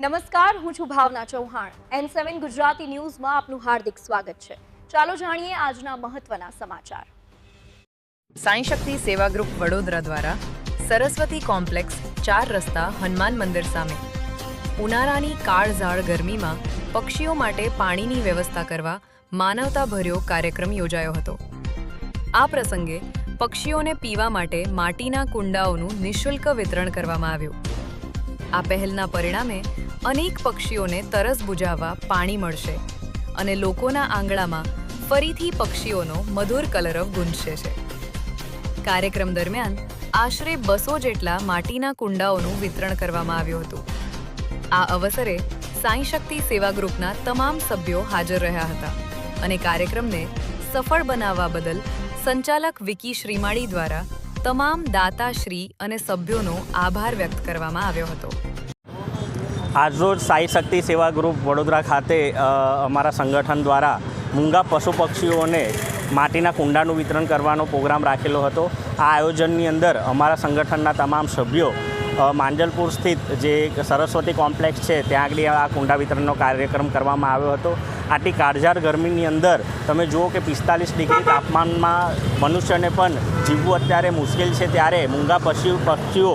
નમસ્કાર, હું છું ભાવના ચૌહાણ. N7 ગુજરાતી ન્યૂઝમાં આપનું હાર્દિક સ્વાગત છે. ચાલો જાણીએ આજના મહત્વના સમાચાર. સાઈ શક્તિ સેવા ગ્રુપ વડોદરા દ્વારા સરસ્વતી કોમ્પ્લેક્સ 4 રસ્તા હનુમાન મંદિર સામે ઉનાળાની કાળઝાળ ગરમીમાં પક્ષીઓ માટે પાણીની વ્યવસ્થા કરવા માનવતાભર્યો કાર્યક્રમ યોજાયો હતો. આ પ્રસંગે પક્ષીઓને પીવા માટે માટીના કુંડાઓનું નિઃશુલ્ક વિતરણ કરવામાં આવ્યું. આ પહેલના પરિણામે અનેક પક્ષીઓને તરસ બુઝાવવા પાણી મળશે અને લોકોના આંગણામાં ફરીથી પક્ષીઓનો મધુર કલરવ ગુંજશે છે. કાર્યક્રમ દરમિયાન આશરે 200 જેટલા માટીના કુંડાઓનું વિતરણ કરવામાં આવ્યું હતું. આ અવસરે સાઈ શક્તિ સેવા ગ્રુપના તમામ સભ્યો હાજર રહ્યા હતા અને કાર્યક્રમને સફળ બનાવવા બદલ સંચાલક વિકી શ્રીમાળી દ્વારા તમામ દાતાશ્રી અને સભ્યોનો આભાર વ્યક્ત કરવામાં આવ્યો હતો. આજરોજ સાઈ શક્તિ સેવા ગ્રુપ વડોદરા ખાતે અમારા સંગઠન દ્વારા મૂંગા પશુ પક્ષીઓને માટીના કુંડાનું વિતરણ કરવાનો પ્રોગ્રામ રાખેલો હતો. આ આયોજનની અંદર અમારા સંગઠનના તમામ સભ્યો માંજલપુર સ્થિત જે સરસ્વતી કોમ્પ્લેક્સ છે ત્યાં આગળ આ કુંડા વિતરણનો કાર્યક્રમ કરવામાં આવ્યો હતો. આટલી કાળઝાળ ગરમીની અંદર તમે જુઓ કે 45 ડિગ્રી તાપમાનમાં મનુષ્યને પણ જીવવું અત્યારે મુશ્કેલ છે, ત્યારે મૂંગા પક્ષીઓ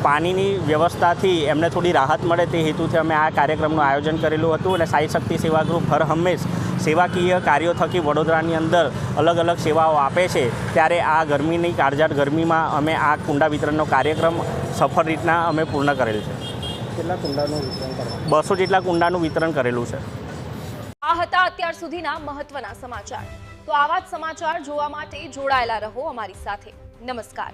પાણીની વ્યવસ્થાથી એમને થોડી રાહત મળે તે હેતુથી અમે આ કાર્યક્રમનું આયોજન કરેલું હતું. અને સાઈ શક્તિ સેવા ગ્રુપ હર હંમેશ સેવાકીય કાર્યો થકી વડોદરાની અંદર અલગ અલગ સેવાઓ આપે છે, ત્યારે આ ગરમીની કાળઝાળ ગરમીમાં અમે આ કુંડા વિતરણનો કાર્યક્રમ સફળ રીતના અમે પૂર્ણ કરેલ છે. કેટલા કુંડાનું વિતરણ કરવામાં? 200 જેટલા કુંડાનું વિતરણ કરેલું છે. આ હતા અત્યાર સુધીના મહત્વના સમાચાર. તો આવા જ સમાચાર જોવા માટે જોડાયેલા રહો અમારી સાથે. નમસ્કાર.